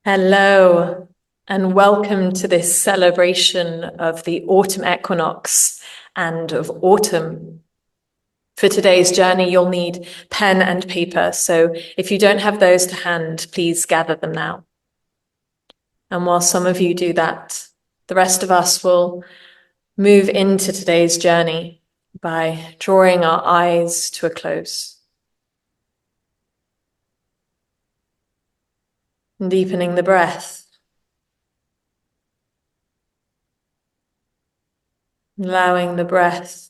Hello, and welcome to this celebration of the autumn equinox and of autumn. For today's journey, you'll need pen and paper, so if you don't have those to hand, please gather them now. And while some of you do that, the rest of us will move into today's journey by drawing our eyes to a close. And deepening the breath. Allowing the breath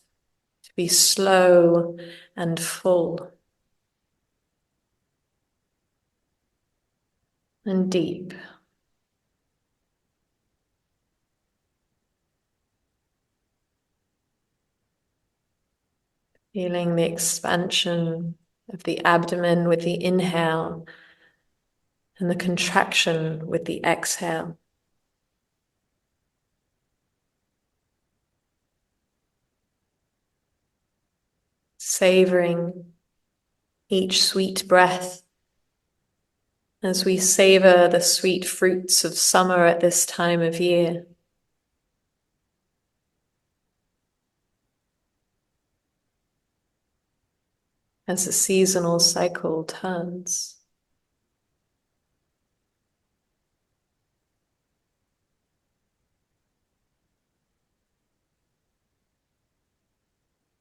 to be slow and full and deep. Feeling the expansion of the abdomen with the inhale and the contraction with the exhale. Savoring each sweet breath as we savor the sweet fruits of summer at this time of year. As the seasonal cycle turns.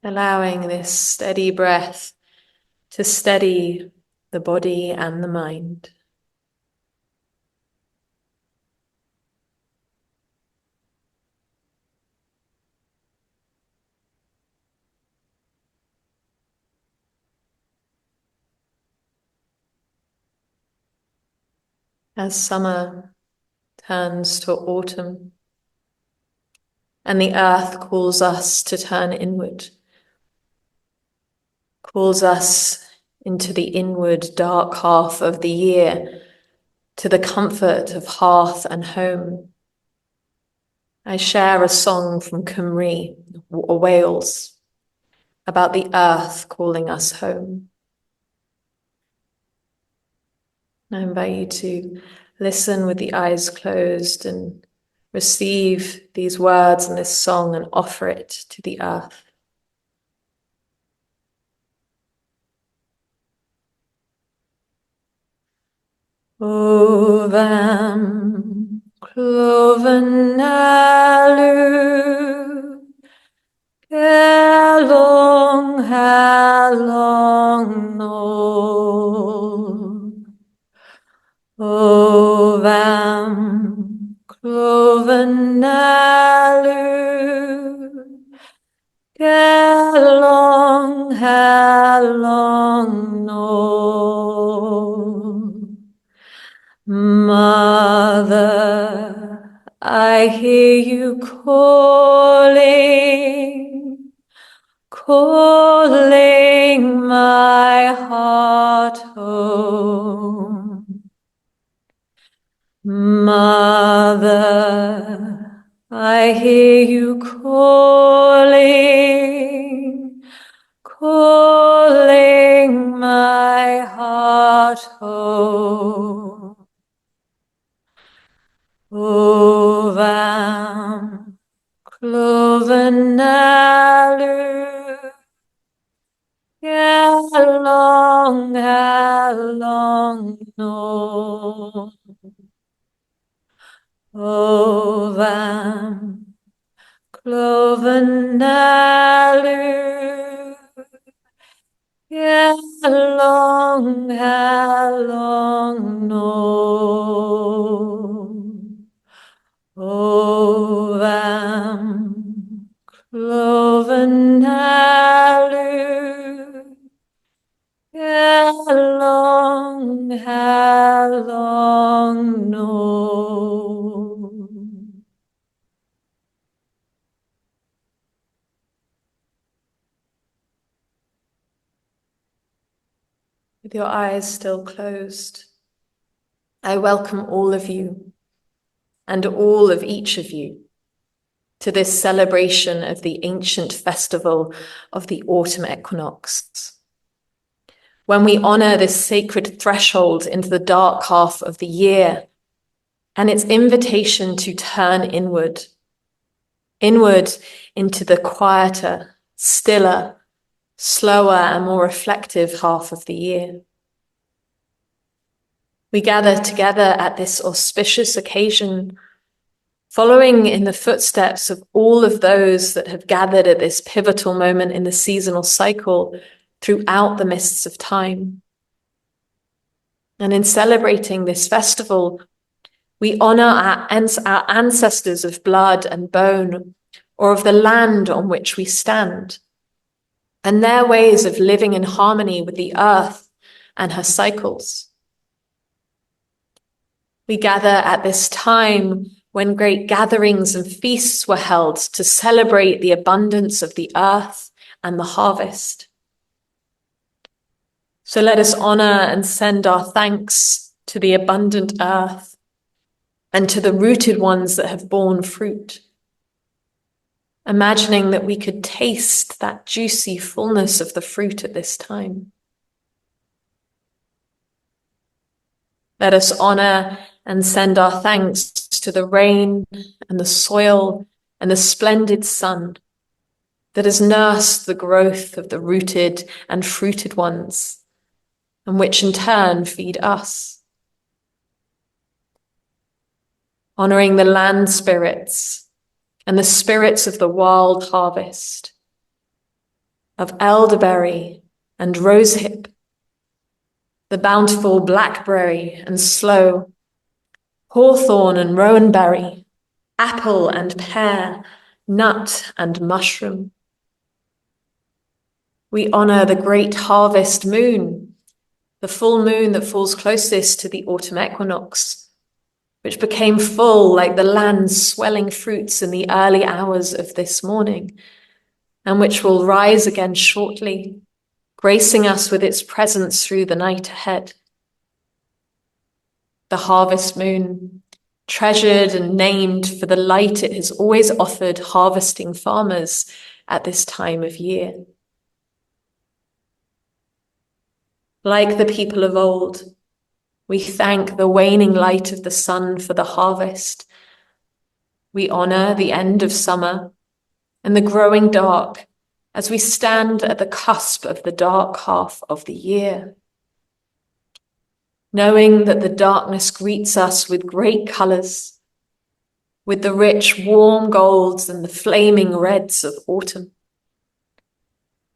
Allowing this steady breath to steady the body and the mind. As summer turns to autumn, and the earth calls us to turn inward, calls us into the inward dark half of the year, to the comfort of hearth and home. I share a song from Cymru, or Wales, about the earth calling us home. I invite you to listen with the eyes closed and receive these words and this song and offer it to the earth. Ovem cloven alu, gelong halong no. Ovem cloven alu, gelong halong no. Mother, I hear you calling, calling my heart home. Mother, I hear you calling, calling my heart home. Ovem cloven alu, gelong halong no. Ovem cloven alu, gelong halong no. Ovem cloven alu, gelong halong no. With your eyes still closed, I welcome all of you and all of each of you to this celebration of the ancient festival of the autumn equinox. When we honor this sacred threshold into the dark half of the year, and its invitation to turn inward into the quieter, stiller, slower, and more reflective half of the year. We gather together at this auspicious occasion, following in the footsteps of all of those that have gathered at this pivotal moment in the seasonal cycle throughout the mists of time. And in celebrating this festival, we honor our ancestors of blood and bone, or of the land on which we stand, and their ways of living in harmony with the earth and her cycles. We gather at this time when great gatherings and feasts were held to celebrate the abundance of the earth and the harvest. So let us honor and send our thanks to the abundant earth and to the rooted ones that have borne fruit, imagining that we could taste that juicy fullness of the fruit at this time. Let us honor and send our thanks to the rain and the soil and the splendid sun that has nursed the growth of the rooted and fruited ones, and which in turn feed us. Honoring the land spirits and the spirits of the wild harvest, of elderberry and rosehip, the bountiful blackberry and sloe, hawthorn and rowanberry, apple and pear, nut and mushroom. We honor the great harvest moon, the full moon that falls closest to the autumn equinox, which became full like the land's swelling fruits in the early hours of this morning, and which will rise again shortly, gracing us with its presence through the night ahead. The harvest moon, treasured and named for the light it has always offered harvesting farmers at this time of year. Like the people of old, we thank the waning light of the sun for the harvest. We honor the end of summer and the growing dark as we stand at the cusp of the dark half of the year, knowing that the darkness greets us with great colors, with the rich, warm golds and the flaming reds of autumn,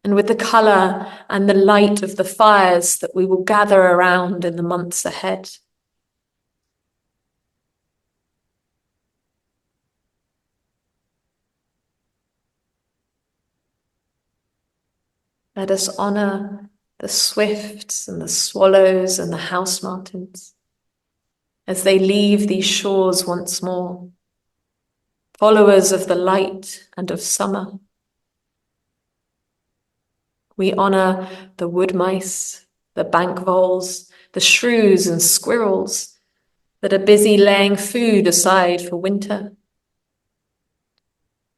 and with the color and the light of the fires that we will gather around in the months ahead. Let us honor the swifts and the swallows and the house martins as they leave these shores once more, followers of the light and of summer. We honor the wood mice, the bank voles, the shrews and squirrels that are busy laying food aside for winter.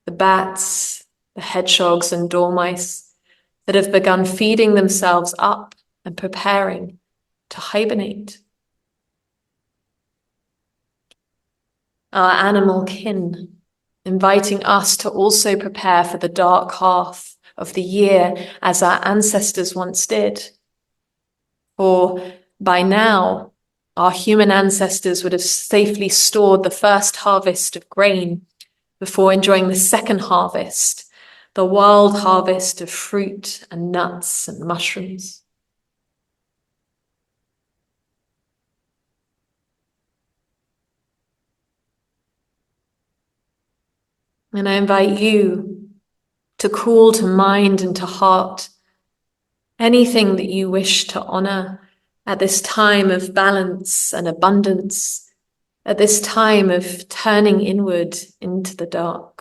The bats, the hedgehogs and dormice that have begun feeding themselves up and preparing to hibernate. Our animal kin, inviting us to also prepare for the dark half of the year as our ancestors once did. For by now, our human ancestors would have safely stored the first harvest of grain before enjoying the second harvest, the wild harvest of fruit and nuts and mushrooms. And I invite you to call to mind and to heart anything that you wish to honor at this time of balance and abundance, at this time of turning inward into the dark.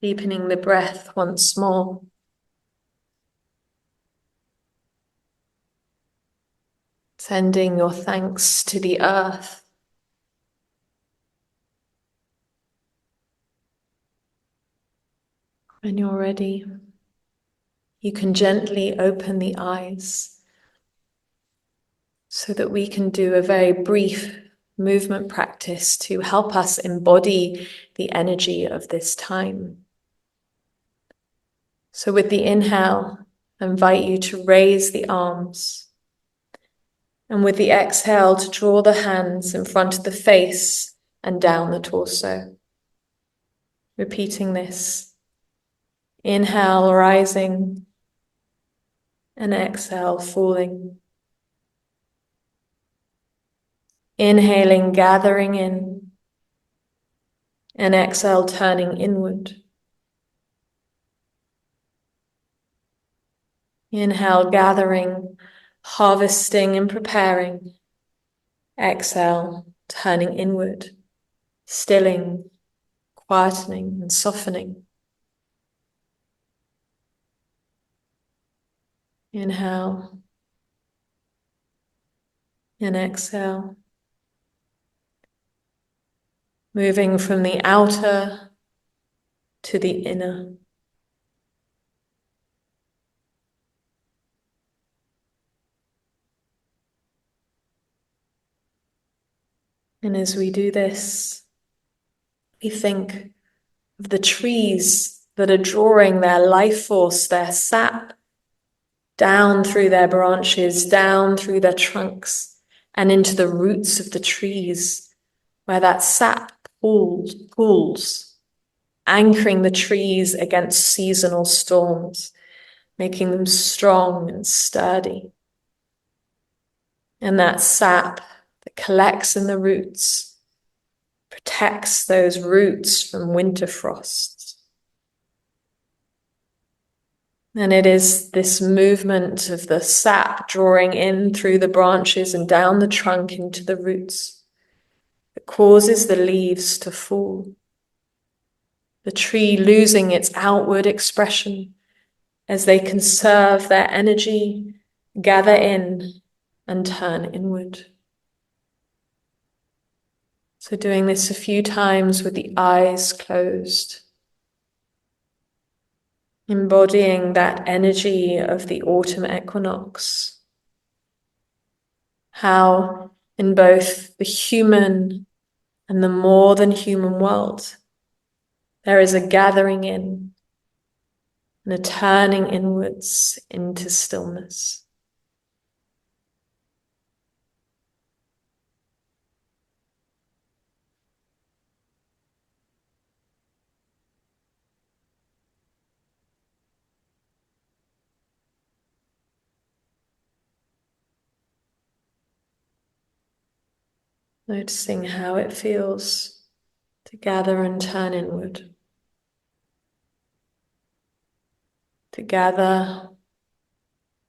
Deepening the breath once more. Sending your thanks to the earth. When you're ready, you can gently open the eyes so that we can do a very brief movement practice to help us embody the energy of this time. So with the inhale, I invite you to raise the arms. And with the exhale, to draw the hands in front of the face and down the torso. Repeating this. Inhale, rising, and exhale, falling. Inhaling, gathering in, and exhale, turning inward. Inhale, gathering, harvesting and preparing. Exhale, turning inward, stilling, quietening and softening. Inhale and exhale. Moving from the outer to the inner. And as we do this, we think of the trees that are drawing their life force, their sap, down through their branches, down through their trunks, and into the roots of the trees, where that sap pools, anchoring the trees against seasonal storms, making them strong and sturdy. And that sap that collects in the roots protects those roots from winter frosts. And it is this movement of the sap drawing in through the branches and down the trunk into the roots that causes the leaves to fall. The tree losing its outward expression as they conserve their energy, gather in, and turn inward. So doing this a few times with the eyes closed, embodying that energy of the autumn equinox. How in both the human and the more than human world, there is a gathering in and a turning inwards into stillness. Noticing how it feels to gather and turn inward. To gather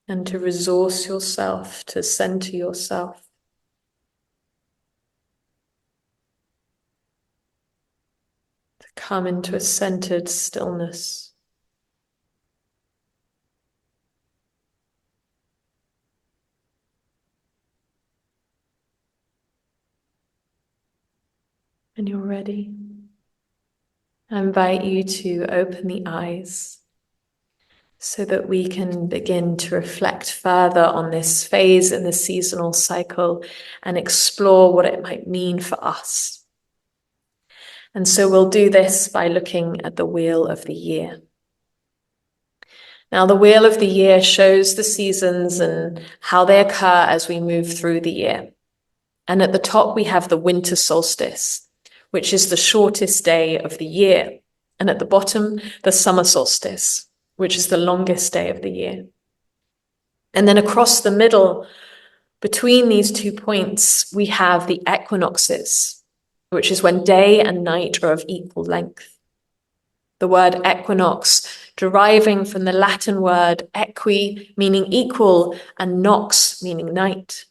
and to resource yourself, to center yourself. To come into a centered stillness. When you're ready, I invite you to open the eyes so that we can begin to reflect further on this phase in the seasonal cycle and explore what it might mean for us. And so we'll do this by looking at the wheel of the year. Now, the wheel of the year shows the seasons and how they occur as we move through the year. And at the top, we have the winter solstice, which is the shortest day of the year. And at the bottom, the summer solstice, which is the longest day of the year. And then across the middle, between these 2 points, we have the equinoxes, which is when day and night are of equal length. The word equinox deriving from the Latin word equi, meaning equal, and nox, meaning night.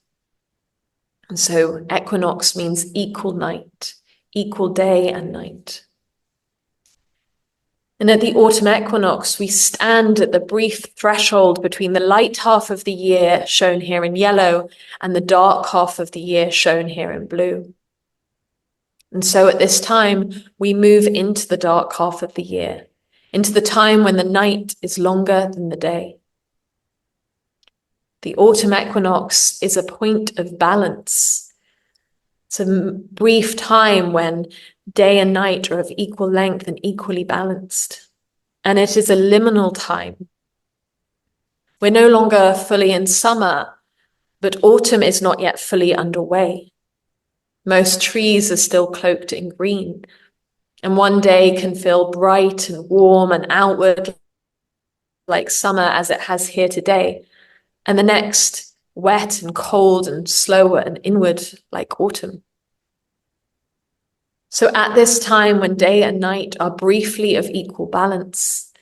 And so equinox means equal night, equal day and night. And at the autumn equinox, we stand at the brief threshold between the light half of the year, shown here in yellow, and the dark half of the year, shown here in blue. And so at this time, we move into the dark half of the year, into the time when the night is longer than the day. The autumn equinox is a point of balance. It's a brief time when day and night are of equal length and equally balanced. And it is a liminal time. We're no longer fully in summer, but autumn is not yet fully underway. Most trees are still cloaked in green, and one day can feel bright and warm and outward like summer as it has here today, and the next wet and cold and slower and inward like autumn. So at this time when day and night are briefly of equal balance,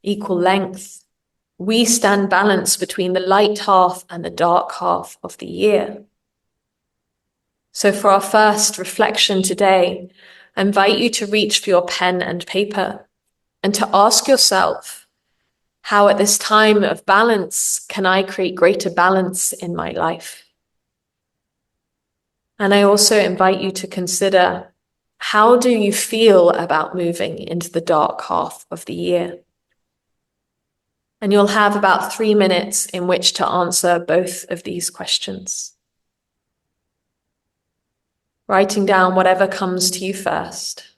equal length, we stand balanced between the light half and the dark half of the year. So for our first reflection today, I invite you to reach for your pen and paper and to ask yourself, how at this time of balance can I create greater balance in my life? And I also invite you to consider, how do you feel about moving into the dark half of the year? And you'll have about 3 minutes in which to answer both of these questions. Writing down whatever comes to you first.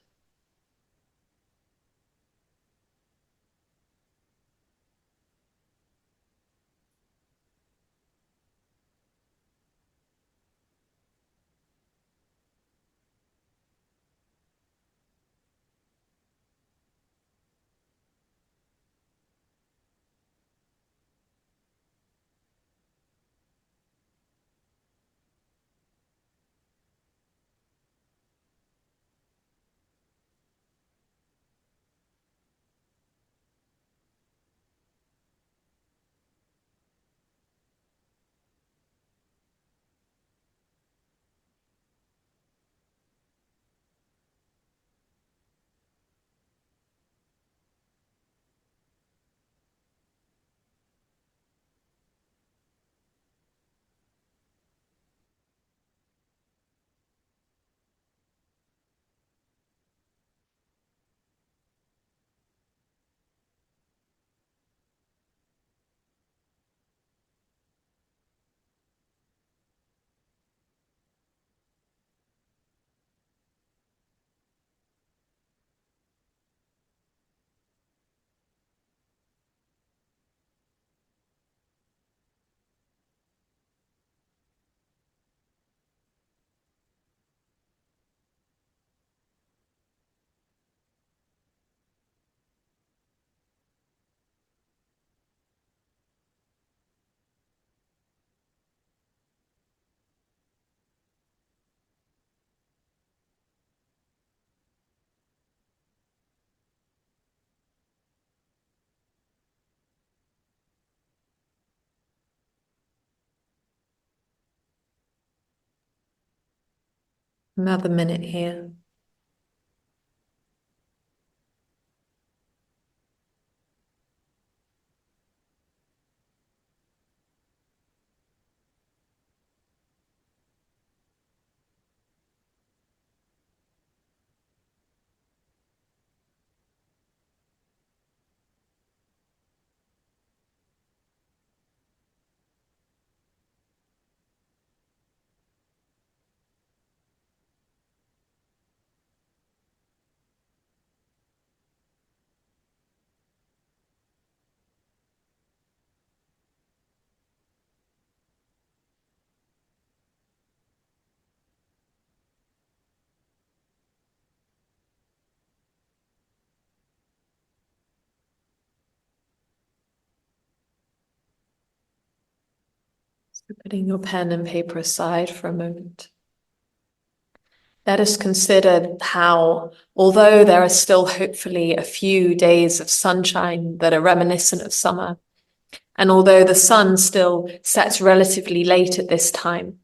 Another minute here. So putting your pen and paper aside for a moment. Let us consider how, although there are still hopefully a few days of sunshine that are reminiscent of summer, and although the sun still sets relatively late at this time,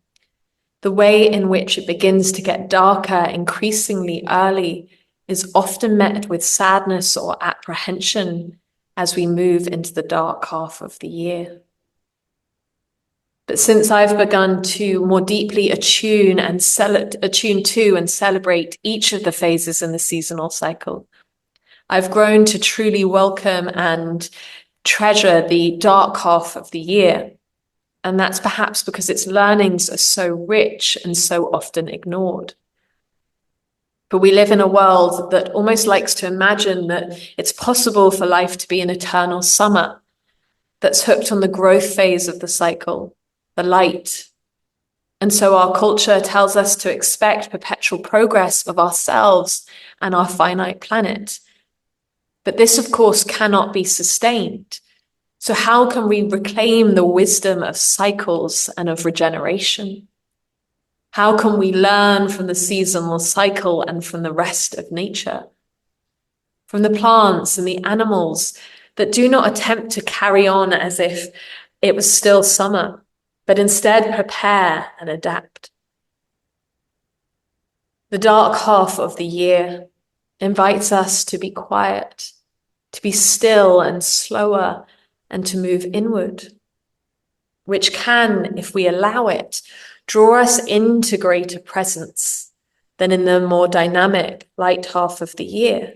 the way in which it begins to get darker increasingly early is often met with sadness or apprehension as we move into the dark half of the year. But since I've begun to more deeply attune to and celebrate each of the phases in the seasonal cycle, I've grown to truly welcome and treasure the dark half of the year. And that's perhaps because its learnings are so rich and so often ignored. But we live in a world that almost likes to imagine that it's possible for life to be an eternal summer that's hooked on the growth phase of the cycle, the light. And so our culture tells us to expect perpetual progress of ourselves and our finite planet. But this, of course, cannot be sustained. So how can we reclaim the wisdom of cycles and of regeneration? How can we learn from the seasonal cycle and from the rest of nature? From the plants and the animals that do not attempt to carry on as if it was still summer, but instead prepare and adapt. The dark half of the year invites us to be quiet, to be still and slower, and to move inward, which can, if we allow it, draw us into greater presence than in the more dynamic light half of the year.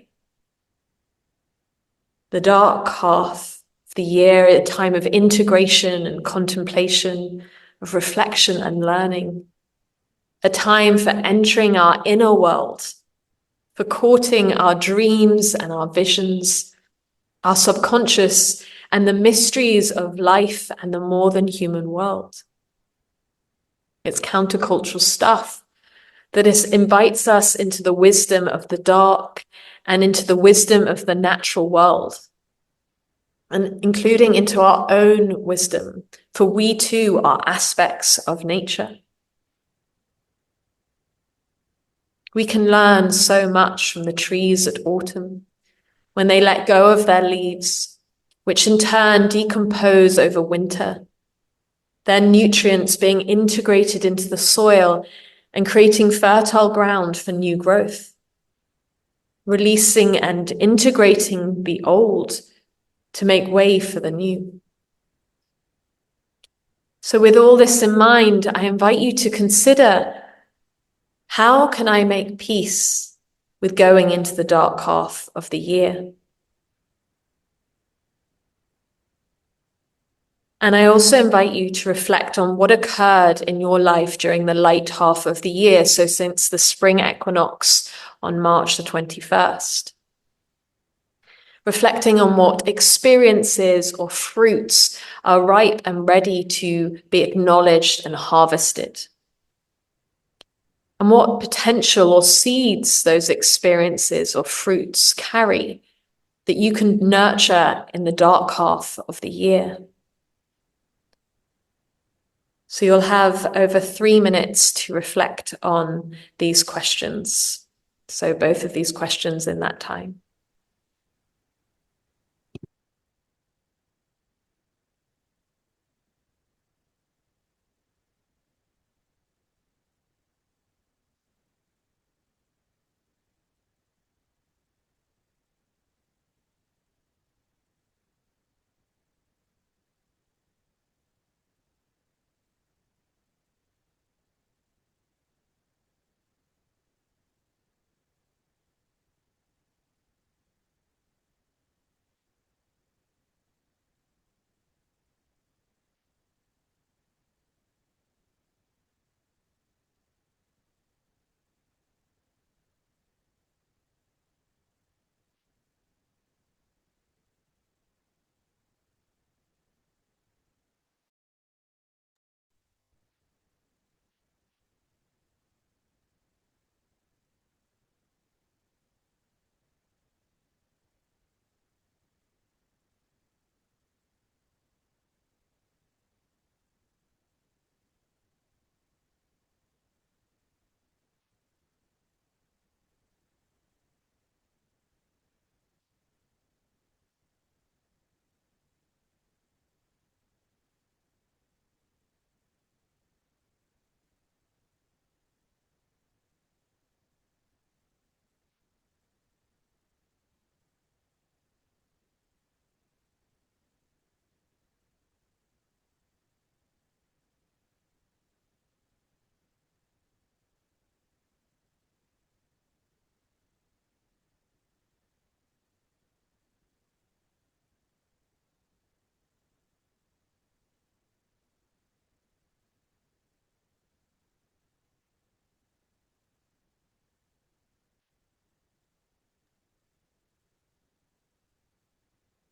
The dark half of the year, a time of integration and contemplation, of reflection and learning, a time for entering our inner world, for courting our dreams and our visions, our subconscious and the mysteries of life and the more than human world. It's countercultural stuff that invites us into the wisdom of the dark and into the wisdom of the natural world, and including into our own wisdom, for we too are aspects of nature. We can learn so much from the trees at autumn when they let go of their leaves, which in turn decompose over winter, their nutrients being integrated into the soil and creating fertile ground for new growth, releasing and integrating the old to make way for the new. So with all this in mind, I invite you to consider, how can I make peace with going into the dark half of the year? And I also invite you to reflect on what occurred in your life during the light half of the year, so since the spring equinox on March the 21st. Reflecting on what experiences or fruits are ripe and ready to be acknowledged and harvested. And what potential or seeds those experiences or fruits carry that you can nurture in the dark half of the year. So you'll have over 3 minutes to reflect on these questions. So both of these questions in that time.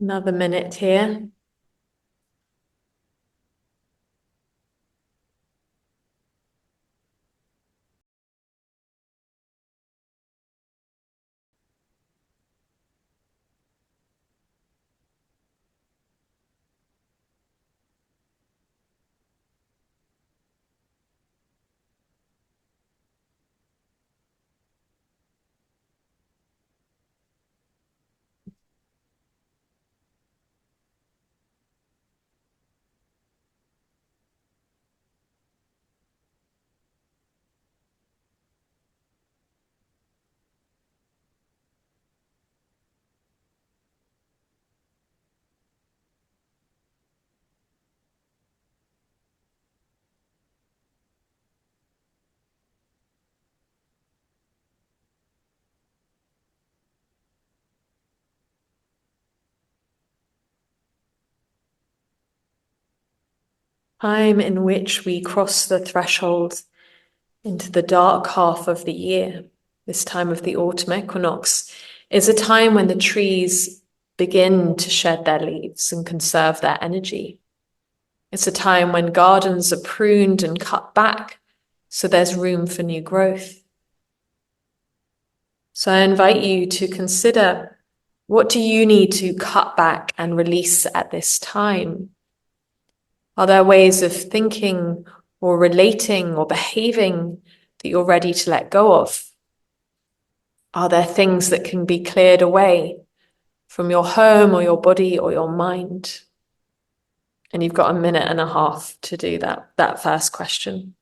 Another minute here. Time in which we cross the threshold into the dark half of the year, this time of the autumn equinox, is a time when the trees begin to shed their leaves and conserve their energy. It's a time when gardens are pruned and cut back, so there's room for new growth. So I invite you to consider, what do you need to cut back and release at this time? Are there ways of thinking or relating or behaving that you're ready to let go of? Are there things that can be cleared away from your home or your body or your mind? And you've got a minute and a half to do that first question.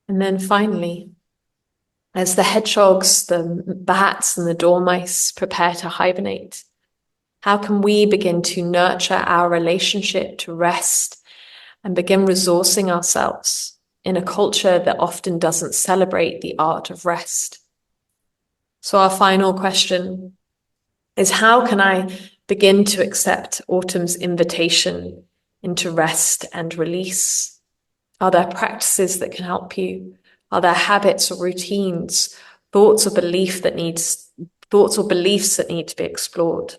And then finally, as the hedgehogs, the bats, and the dormice prepare to hibernate, how can we begin to nurture our relationship to rest and begin resourcing ourselves in a culture that often doesn't celebrate the art of rest? So our final question is, how can I begin to accept autumn's invitation into rest and release? Are there practices that can help you? Are there habits or routines, thoughts or beliefs that need to be explored?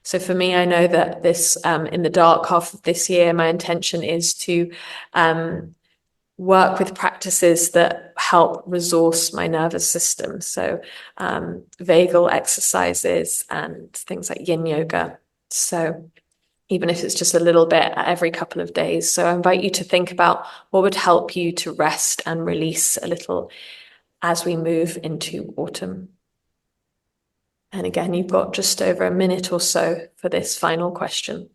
So for me, I know that this, in the dark half of this year, my intention is to work with practices that help resource my nervous system. So vagal exercises and things like yin yoga. So even if it's just a little bit every couple of days. So I invite you to think about what would help you to rest and release a little as we move into autumn. And again, you've got just over a minute or so for this final question.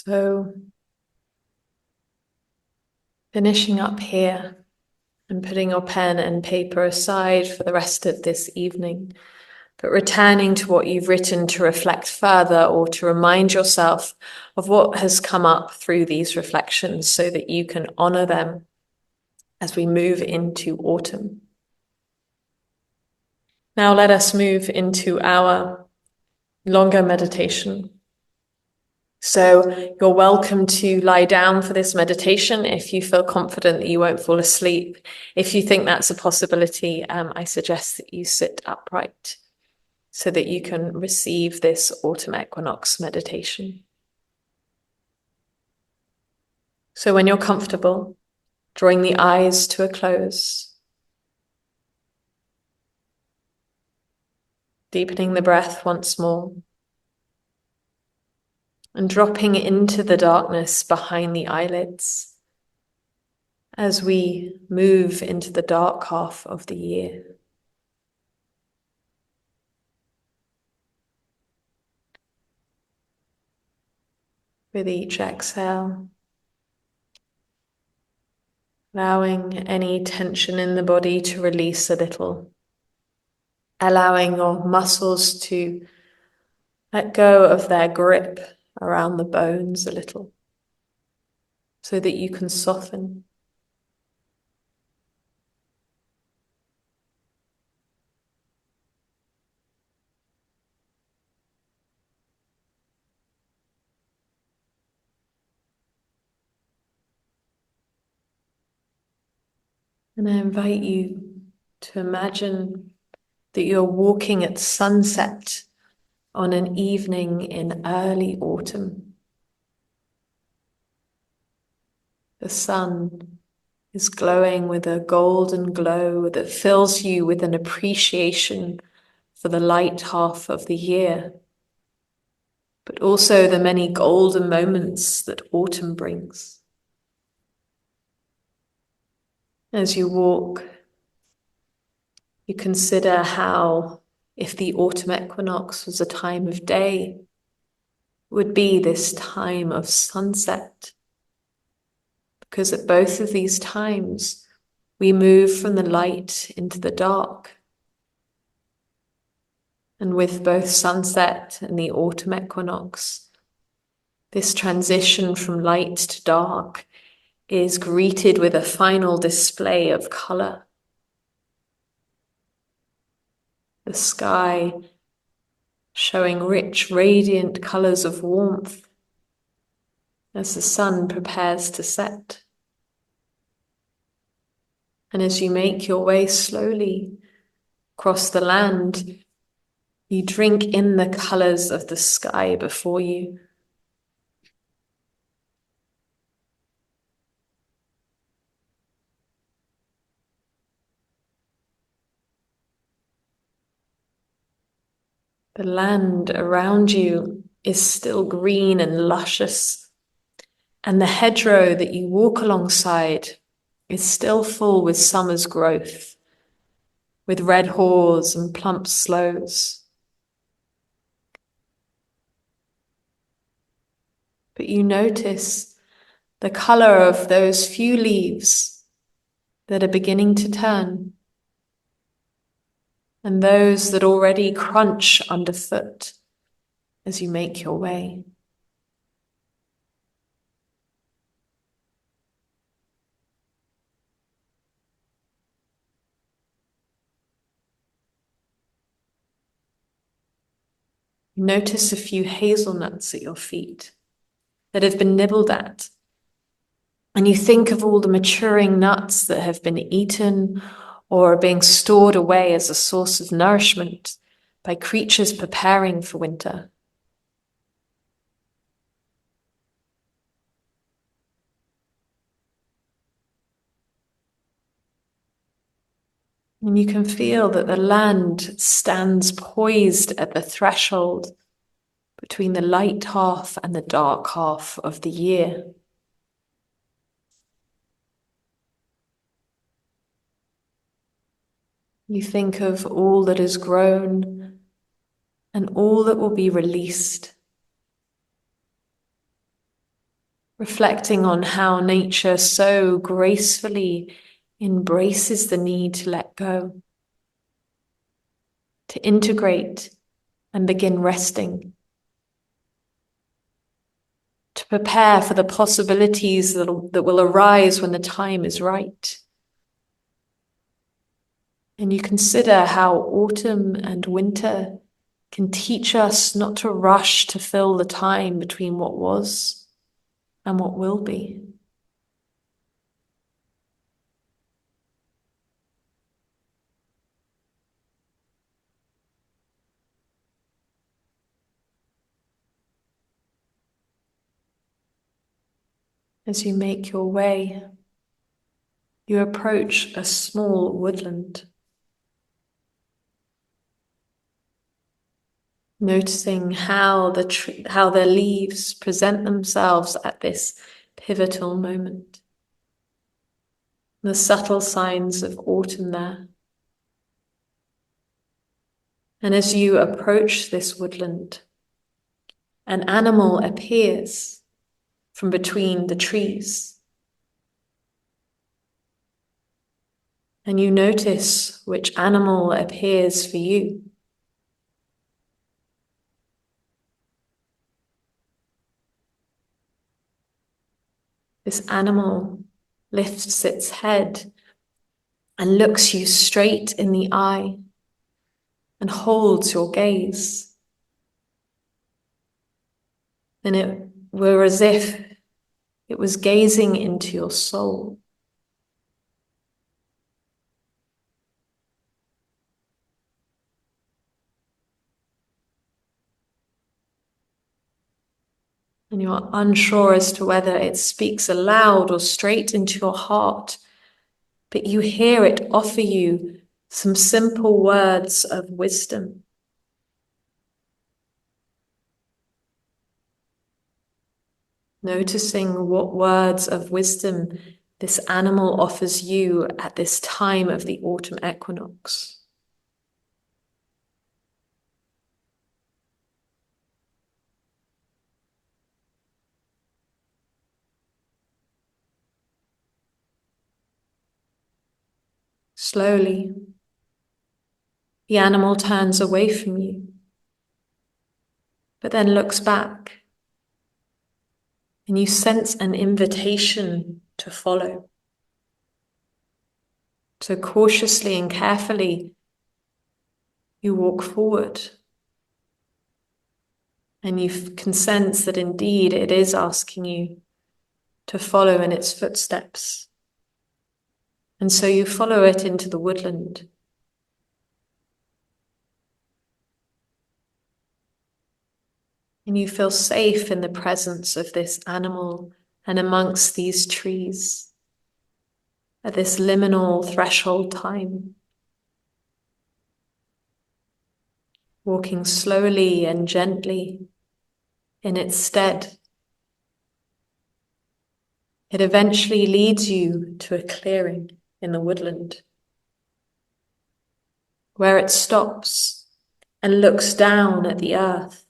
So, finishing up here and putting your pen and paper aside for the rest of this evening, but returning to what you've written to reflect further or to remind yourself of what has come up through these reflections so that you can honor them as we move into autumn. Now let us move into our longer meditation. So you're welcome to lie down for this meditation if you feel confident that you won't fall asleep. If you think that's a possibility, I suggest that you sit upright so that you can receive this autumn equinox meditation. So when you're comfortable, drawing the eyes to a close, deepening the breath once more, and dropping into the darkness behind the eyelids as we move into the dark half of the year. With each exhale, allowing any tension in the body to release a little, allowing your muscles to let go of their grip around the bones a little, so that you can soften. And I invite you to imagine that you're walking at sunset on an evening in early autumn. The sun is glowing with a golden glow that fills you with an appreciation for the light half of the year, but also the many golden moments that autumn brings. As you walk, you consider how, if the autumn equinox was a time of day, it would be this time of sunset. Because at both of these times, we move from the light into the dark. And with both sunset and the autumn equinox, this transition from light to dark is greeted with a final display of color. The sky showing rich, radiant colors of warmth as the sun prepares to set. And as you make your way slowly across the land, you drink in the colors of the sky before you. The land around you is still green and luscious, and the hedgerow that you walk alongside is still full with summer's growth, with red haws and plump sloes. But you notice the color of those few leaves that are beginning to turn, and those that already crunch underfoot as you make your way. Notice a few hazelnuts at your feet that have been nibbled at. And you think of all the maturing nuts that have been eaten or are being stored away as a source of nourishment by creatures preparing for winter. And you can feel that the land stands poised at the threshold between the light half and the dark half of the year. You think of all that has grown and all that will be released. reflecting on how nature so gracefully embraces the need to let go, to integrate and begin resting, to prepare for the possibilities that will arise when the time is right. And you consider how autumn and winter can teach us not to rush to fill the time between what was and what will be. As you make your way, you approach a small woodland, noticing how the leaves present themselves at this pivotal moment. The subtle signs of autumn there. And as you approach this woodland, an animal appears from between the trees. And you notice which animal appears for you. This animal lifts its head and looks you straight in the eye and holds your gaze. And it were as if it was gazing into your soul. And you're unsure as to whether it speaks aloud or straight into your heart, but you hear it offer you some simple words of wisdom. Noticing what words of wisdom this animal offers you at this time of the autumn equinox. Slowly, the animal turns away from you, but then looks back, and you sense an invitation to follow. So cautiously and carefully, you walk forward, and you can sense that indeed it is asking you to follow in its footsteps. And so you follow it into the woodland. And you feel safe in the presence of this animal and amongst these trees at this liminal threshold time. Walking slowly and gently in its stead. It eventually leads you to a clearing in the woodland, where it stops and looks down at the earth.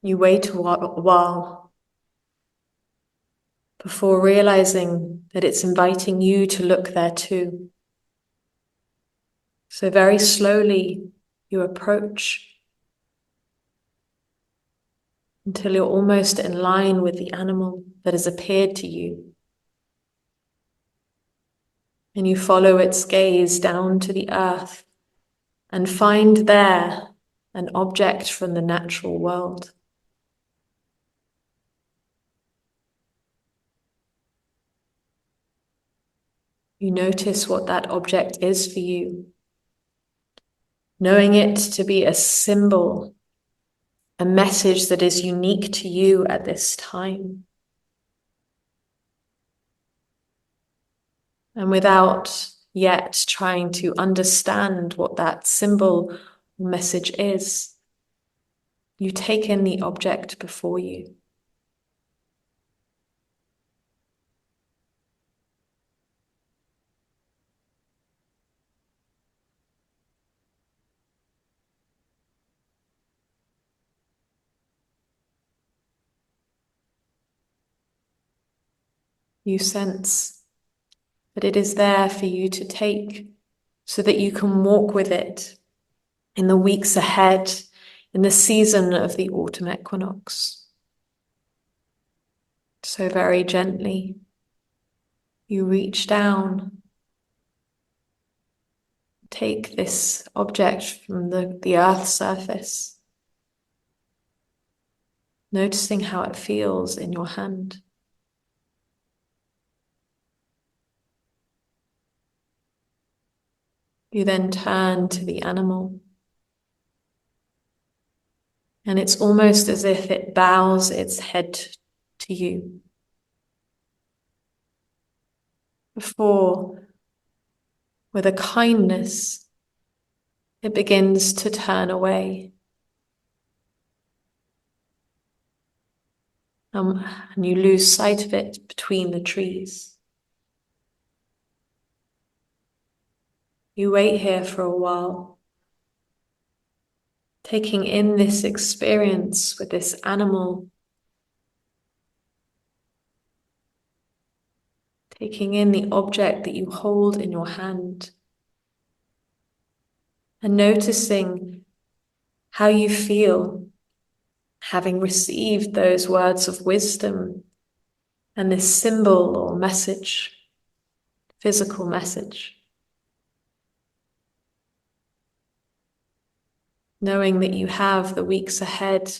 You wait a while before realizing that it's inviting you to look there too. So very slowly you approach until you're almost in line with the animal that has appeared to you. And you follow its gaze down to the earth and find there an object from the natural world. You notice what that object is for you, knowing it to be a symbol, a message that is unique to you at this time. And without yet trying to understand what that symbol or message is, you take in the object before you. You sense that it is there for you to take so that you can walk with it in the weeks ahead, in the season of the autumn equinox. So very gently, you reach down, take this object from the earth's surface, noticing how it feels in your hand. You then turn to the animal, and it's almost as if it bows its head to you. Before, with a kindness, it begins to turn away. And you lose sight of it between the trees. You wait here for a while, taking in this experience with this animal, taking in the object that you hold in your hand, and noticing how you feel having received those words of wisdom and this symbol or message, physical message. Knowing that you have the weeks ahead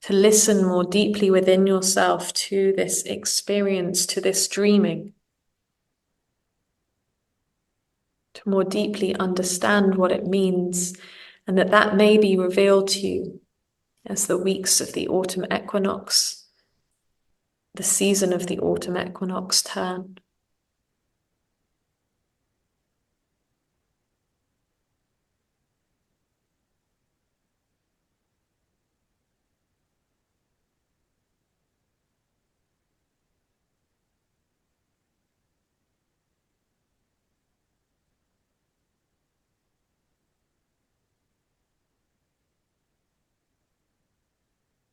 to listen more deeply within yourself to this experience, to this dreaming, to more deeply understand what it means, and that may be revealed to you as the weeks of the autumn equinox, the season of the autumn equinox turn.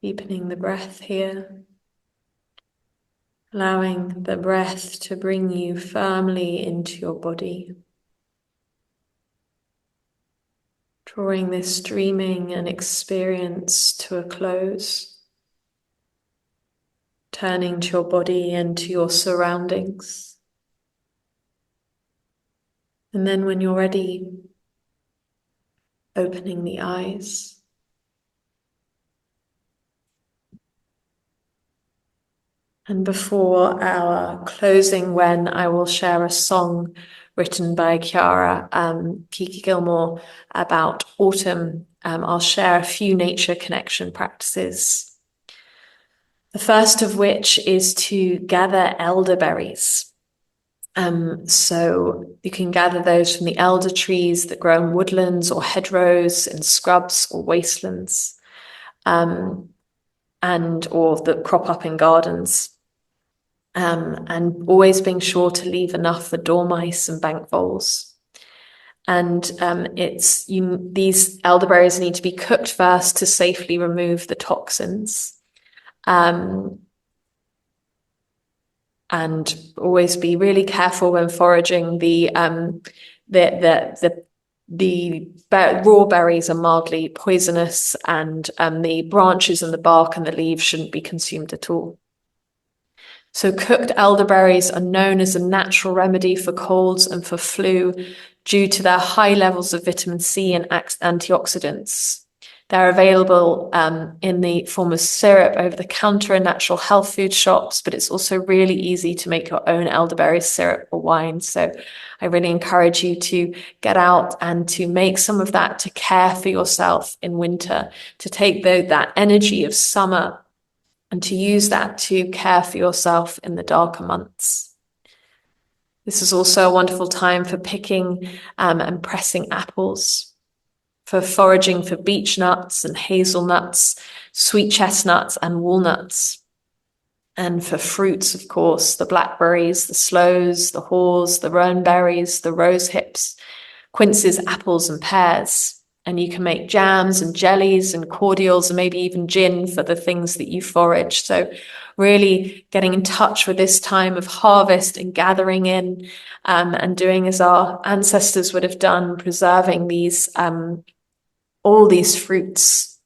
Deepening the breath here, allowing the breath to bring you firmly into your body, drawing this dreaming and experience to a close, turning to your body and to your surroundings. And then when you're ready, opening the eyes. And before our closing, when I will share a song written by Kiki Gilmore about autumn, I'll share a few nature connection practices. The first of which is to gather elderberries. So you can gather those from the elder trees that grow in woodlands or hedgerows, in scrubs or wastelands, or that crop up in gardens. And always being sure to leave enough for dormice and bank voles. And these elderberries need to be cooked first to safely remove the toxins. And always be really careful when foraging. The raw berries are mildly poisonous, and the branches and the bark and the leaves shouldn't be consumed at all. So cooked elderberries are known as a natural remedy for colds and for flu due to their high levels of vitamin C and antioxidants. They're available in the form of syrup over the counter in natural health food shops, but it's also really easy to make your own elderberry syrup or wine. So I really encourage you to get out and to make some of that to care for yourself in winter, to take that energy of summer and to use that to care for yourself in the darker months. This is also a wonderful time for picking and pressing apples, for foraging for beech nuts and hazelnuts, sweet chestnuts and walnuts, and for fruits, of course, the blackberries, the sloes, the haws, the rowan berries, the rose hips, quinces, apples and pears. And you can make jams and jellies and cordials and maybe even gin for the things that you forage. So really getting in touch with this time of harvest and gathering in and doing as our ancestors would have done, preserving these all these fruits.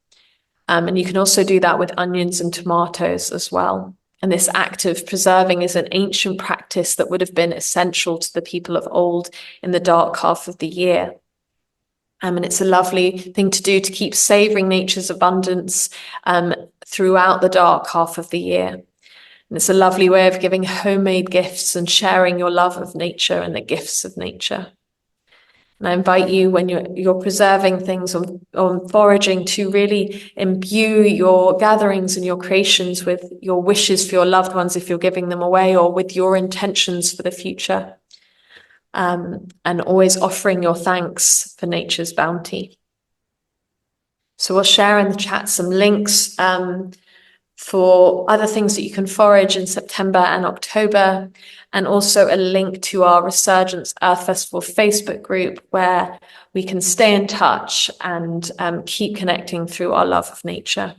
And you can also do that with onions and tomatoes as well. And this act of preserving is an ancient practice that would have been essential to the people of old in the dark half of the year. And it's a lovely thing to do to keep savoring nature's abundance throughout the dark half of the year. And it's a lovely way of giving homemade gifts and sharing your love of nature and the gifts of nature. And I invite you, when you're preserving things on foraging, to really imbue your gatherings and your creations with your wishes for your loved ones if you're giving them away, or with your intentions for the future. And always offering your thanks for nature's bounty. So we'll share in the chat some links for other things that you can forage in September and October, and also a link to our Resurgence Earth Festival Facebook group where we can stay in touch and keep connecting through our love of nature.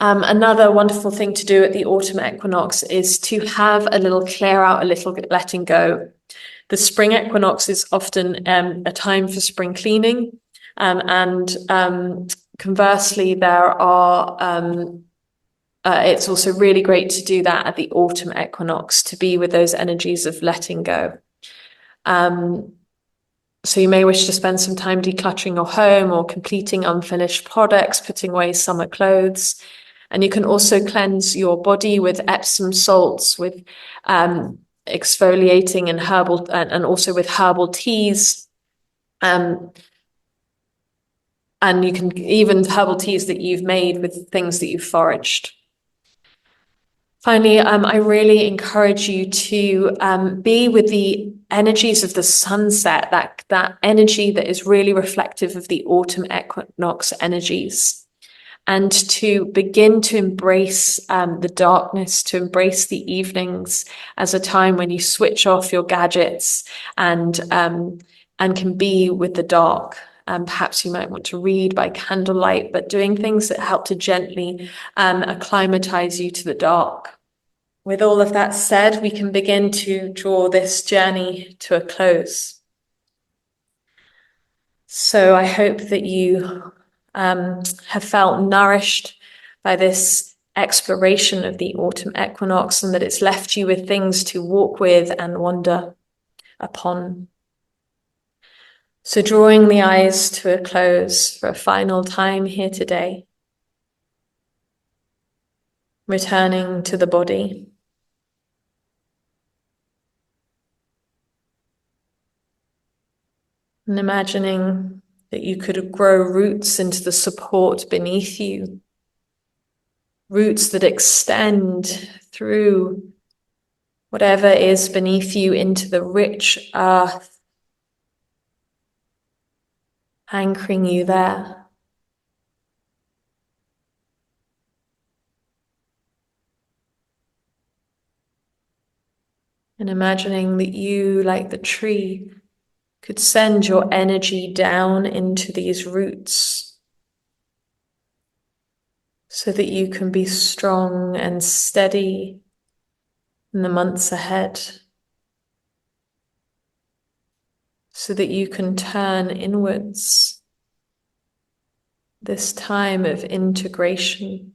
Another wonderful thing to do at the autumn equinox is to have a little clear out, a little letting go. The spring equinox is often a time for spring cleaning, and conversely, it's also really great to do that at the autumn equinox, to be with those energies of letting go. So you may wish to spend some time decluttering your home or completing unfinished projects, putting away summer clothes. And you can also cleanse your body with Epsom salts, with exfoliating and herbal, and also with herbal teas. And you can even herbal teas that you've made with things that you've foraged. Finally, I really encourage you to be with the energies of the sunset, that energy that is really reflective of the autumn equinox energies, and to begin to embrace the darkness, to embrace the evenings as a time when you switch off your gadgets and can be with the dark. Perhaps you might want to read by candlelight, but doing things that help to gently acclimatize you to the dark. With all of that said, we can begin to draw this journey to a close. So I hope that you have felt nourished by this exploration of the autumn equinox, and that it's left you with things to walk with and wonder upon. So drawing the eyes to a close for a final time here today, returning to the body. And imagining that you could grow roots into the support beneath you, roots that extend through whatever is beneath you into the rich earth, anchoring you there. And imagining that you, like the tree, could send your energy down into these roots so that you can be strong and steady in the months ahead, so that you can turn inwards, this time of integration.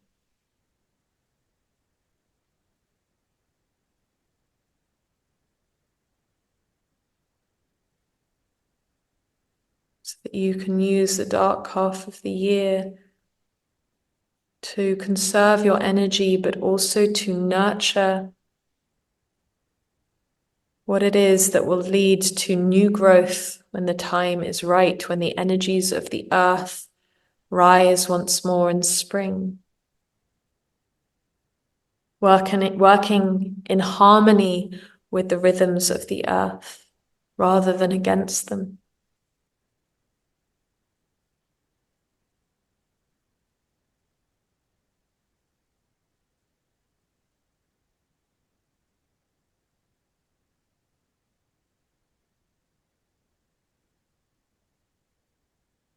So that you can use the dark half of the year to conserve your energy, but also to nurture what it is that will lead to new growth when the time is right, when the energies of the earth rise once more in spring. Working in harmony with the rhythms of the earth rather than against them.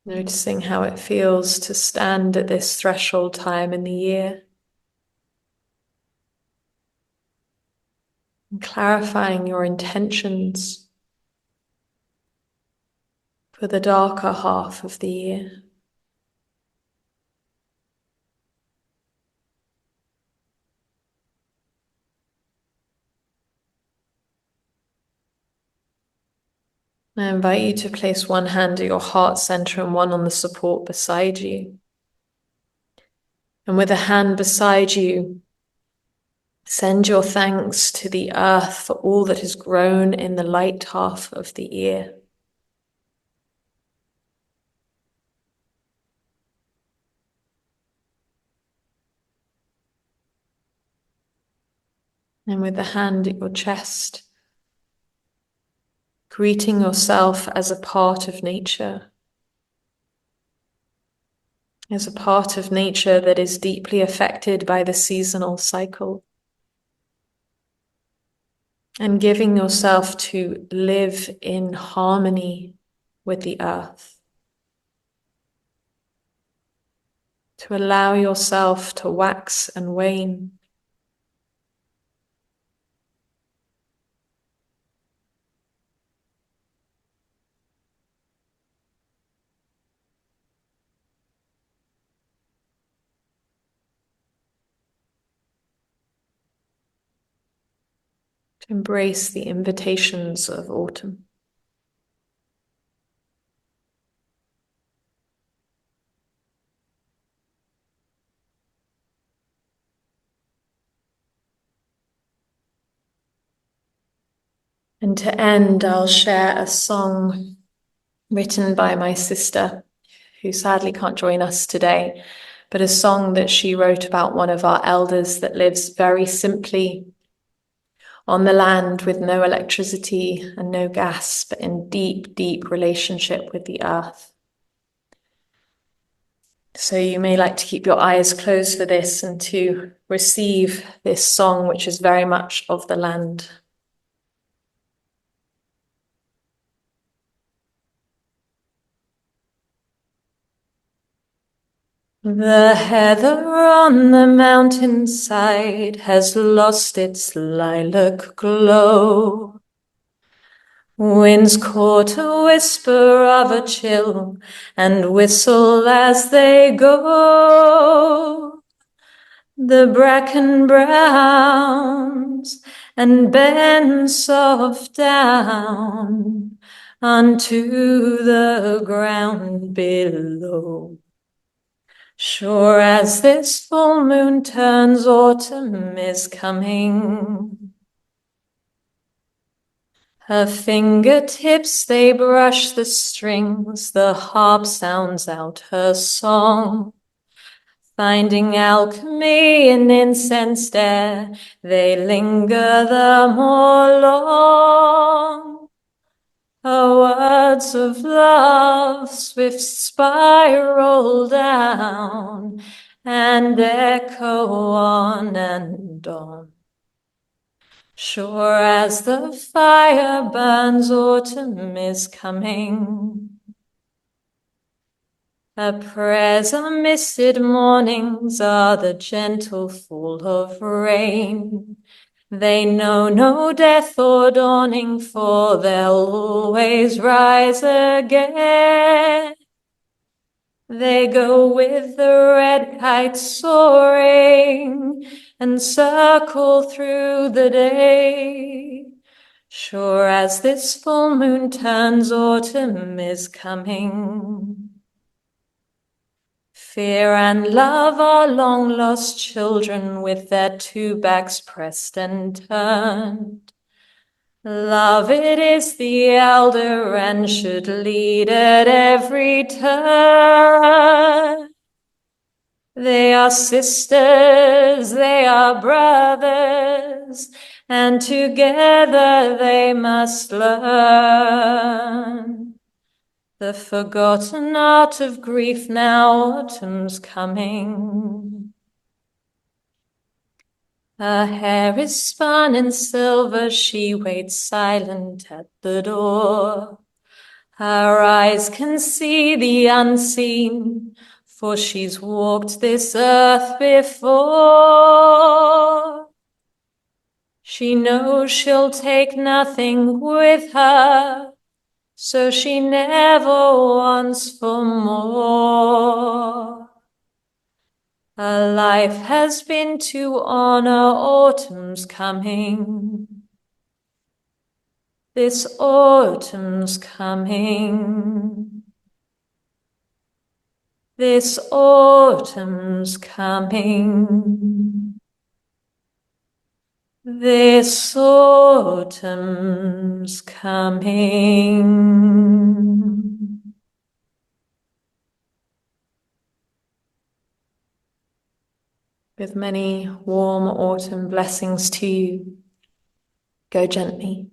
Noticing how it feels to stand at this threshold time in the year. And clarifying your intentions for the darker half of the year. I invite you to place one hand at your heart center and one on the support beside you. And with a hand beside you, send your thanks to the earth for all that has grown in the light half of the year. And with a hand at your chest, greeting yourself as a part of nature. As a part of nature that is deeply affected by the seasonal cycle. And giving yourself to live in harmony with the earth. To allow yourself to wax and wane. To embrace the invitations of autumn. And to end, I'll share a song written by my sister, who sadly can't join us today, but a song that she wrote about one of our elders that lives very simply on the land with no electricity and no gas, but in deep, deep relationship with the earth. So you may like to keep your eyes closed for this and to receive this song, which is very much of the land. The heather on the mountainside has lost its lilac glow. Winds caught a whisper of a chill and whistle as they go. The bracken browns and bends soft down unto the ground below. Sure as this full moon turns, autumn is coming. Her fingertips, they brush the strings, the harp sounds out her song. Finding alchemy in incensed air, they linger the more long. Her words of love swift spiral down and echo on and on. Sure as the fire burns, autumn is coming. Her prayers are misted mornings, are the gentle fall of rain. They know no death or dawning, for they'll always rise again. They go with the red kite soaring and circle through the day. Sure as this full moon turns, autumn is coming. Fear and love are long lost children with their two backs pressed and turned. Love, it is the elder and should lead at every turn. They are sisters, they are brothers, and together they must learn. The forgotten art of grief, now autumn's coming. Her hair is spun in silver, she waits silent at the door. Her eyes can see the unseen, for she's walked this earth before. She knows she'll take nothing with her, so she never wants for more. Her life has been to honor autumn's coming. This autumn's coming. This autumn's coming. This autumn's coming. With many warm autumn blessings to you, go gently.